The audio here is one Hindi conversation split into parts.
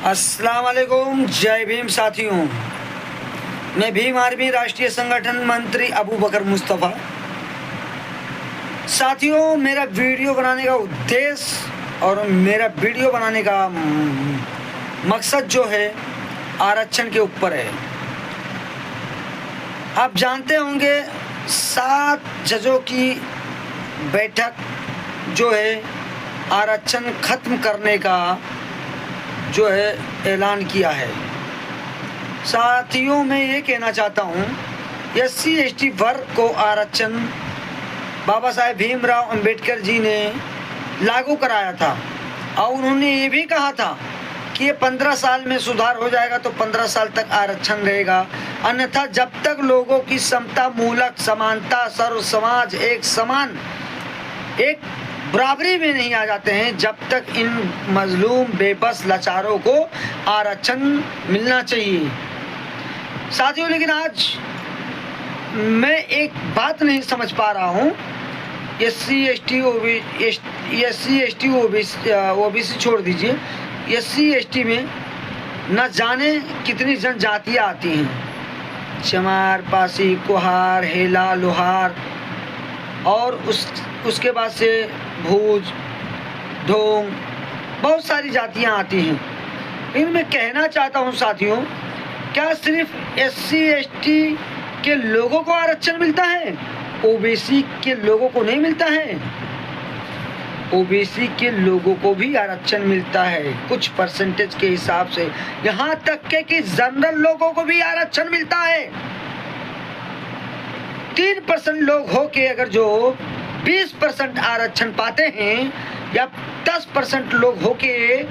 अस्सलाम वालेकुम, जय भीम साथियों। मैं भीम आर्मी राष्ट्रीय संगठन मंत्री अबू बकर मुस्तफ़ा। साथियों, मेरा वीडियो बनाने का उद्देश्य और मेरा वीडियो बनाने का मकसद जो है आरक्षण के ऊपर है। आप जानते होंगे 7 जजों की बैठक जो है आरक्षण खत्म करने का जो है ऐलान किया है। साथियों, मैं ये कहना चाहता हूँ SC ST वर्ग को आरक्षण बाबा साहेब भीमराव अंबेडकर जी ने लागू कराया था और उन्होंने ये भी कहा था कि ये 15 साल में सुधार हो जाएगा तो 15 साल तक आरक्षण रहेगा, अन्यथा जब तक लोगों की समता मूलक समानता सर्व समाज एक समान एक बराबरी में नहीं आ जाते हैं, जब तक इन मजलूम बेबस लाचारों को आरक्षण मिलना चाहिए। साथियों, लेकिन आज मैं एक बात नहीं समझ पा रहा हूँ। SC ST OBC छोड़ दीजिए, SC ST में न जाने कितनी जनजातियाँ आती हैं। चमार, पासी, कुहार, हेला, लोहार और उसके बाद से भूज, ढोंग, बहुत सारी जातियां आती हैं। लेकिन मैं कहना चाहता हूं साथियों, क्या सिर्फ SC ST के लोगों को आरक्षण मिलता है, OBC के लोगों को नहीं मिलता है? OBC के लोगों को भी आरक्षण मिलता है कुछ परसेंटेज के हिसाब से, यहाँ तक कि जनरल लोगों को भी आरक्षण मिलता है। 3% लोग हो के अगर जो 20% आरक्षण पाते हैं या 10% लोग हो के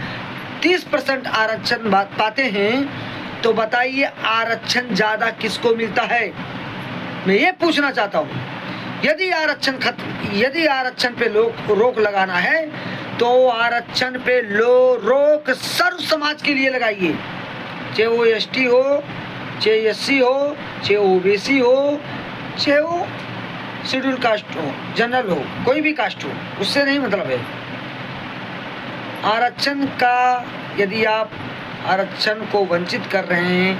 30% आरक्षण पाते हैं, तो बताइए आरक्षण ज़्यादा किसको मिलता है? मैं ये पूछना चाहता हूँ। यदि आरक्षण पे रोक लगाना है तो आरक्षण पे रोक सर्व समाज के लिए लगाइए, चाहे वो ST हो, चाहे SC हो, चाहे OBC हो, चाहे वो शेड्यूल कास्ट हो, जनरल हो, कोई भी कास्ट हो, उससे नहीं मतलब है। आरक्षण का यदि आप आरक्षण को वंचित कर रहे हैं,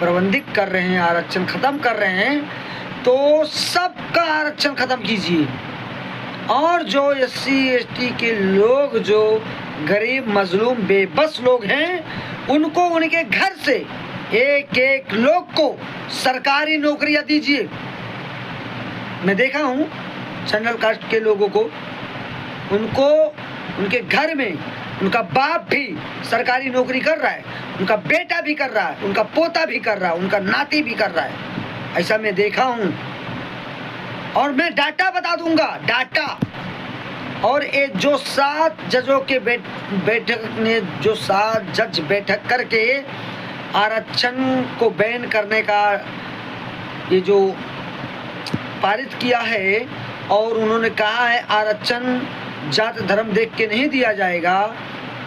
प्रबंधित कर रहे हैं, आरक्षण खत्म कर रहे हैं, तो सबका आरक्षण खत्म कीजिए। और जो SC ST के लोग जो गरीब मजलूम बेबस लोग हैं, उनको उनके घर से एक एक लोग को सरकारी नौकरियां दीजिए। मैं देखा हूँ जनरल कास्ट के लोगों को, उनको उनके घर में उनका बाप भी सरकारी नौकरी कर रहा है, उनका बेटा भी कर रहा है, उनका पोता भी कर रहा है, उनका नाती भी कर रहा है। ऐसा मैं देखा हूँ और मैं डाटा बता दूंगा, डाटा। और ये जो 7 जजों के बैठक ने जो 7 जज बैठक करके आरक्षण को बैन करने का ये जो पारित किया है, और उन्होंने कहा है आरक्षण जात धर्म देख के नहीं दिया जाएगा,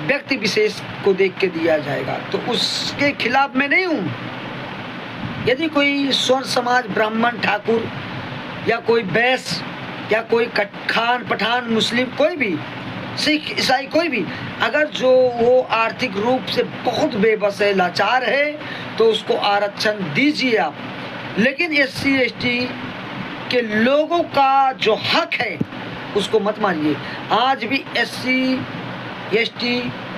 व्यक्ति विशेष को देख के दिया जाएगा, तो उसके खिलाफ मैं नहीं हूँ। यदि कोई स्वर्ण समाज ब्राह्मण ठाकुर या कोई वैश्य या कोई खान पठान मुस्लिम कोई भी सिख ईसाई कोई भी अगर जो वो आर्थिक रूप से बहुत बेबस है, लाचार है, तो उसको आरक्षण दीजिए आप। लेकिन SC ST के लोगों का जो हक है उसको मत मारिए। आज भी SC ST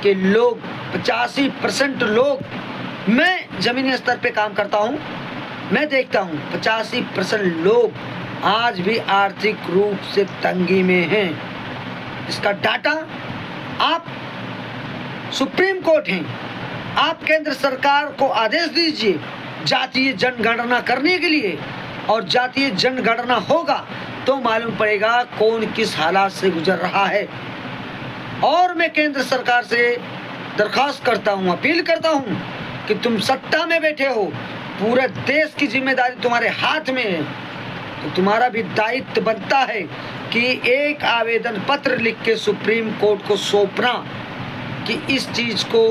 के लोग 85% लोग, मैं जमीनी स्तर पे काम करता हूँ, मैं देखता हूँ 85% लोग आज भी आर्थिक रूप से तंगी में हैं। इसका डाटा आप सुप्रीम कोर्ट हैं, आप केंद्र सरकार को आदेश दीजिए जातीय जनगणना करने के लिए, और जातीय जनगणना होगा तो मालूम पड़ेगा कौन किस हालात से गुजर रहा है। और मैं केंद्र सरकार से दरख्वास्त करता हूँ, अपील करता हूँ कि तुम सत्ता में बैठे हो, पूरे देश की जिम्मेदारी तुम्हारे हाथ में है, तो तुम्हारा भी दायित्व बनता है कि एक आवेदन पत्र लिख के सुप्रीम कोर्ट को सौंपना कि इस चीज़ को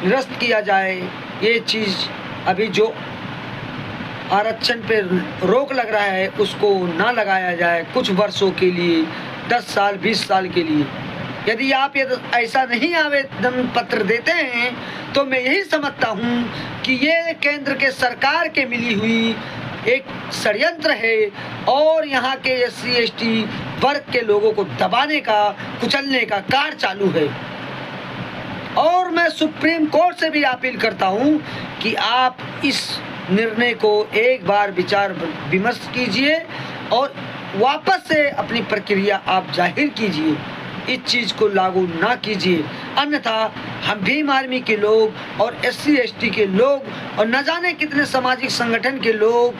निरस्त किया जाए। ये चीज़ अभी जो आरक्षण पे रोक लग रहा है उसको ना लगाया जाए कुछ वर्षों के लिए, 10 साल 20 साल के लिए। यदि आप ये ऐसा नहीं आवेदन पत्र देते हैं तो मैं यही समझता हूँ कि ये केंद्र के सरकार के मिली हुई एक षड्यंत्र है और यहाँ के SC ST वर्ग के लोगों को दबाने का, कुचलने का कार्य चालू है। और मैं सुप्रीम कोर्ट से भी अपील करता हूँ कि आप इस निर्णय को एक बार विचार विमर्श कीजिए और वापस से अपनी प्रक्रिया आप जाहिर कीजिए, इस चीज़ को लागू ना कीजिए। अन्यथा हम भीम आर्मी के लोग और SC ST के लोग और न जाने कितने सामाजिक संगठन के लोग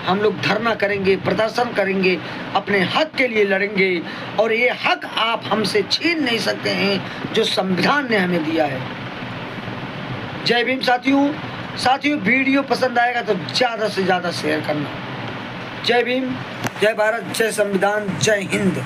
हम लोग धरना करेंगे, प्रदर्शन करेंगे, अपने हक के लिए लड़ेंगे और ये हक आप हमसे छीन नहीं सकते हैं जो संविधान ने हमें दिया है। जय भीम साथियों, वीडियो पसंद आएगा तो ज़्यादा से ज़्यादा शेयर करना। जय भीम, जय भारत, जय संविधान, जय हिंद।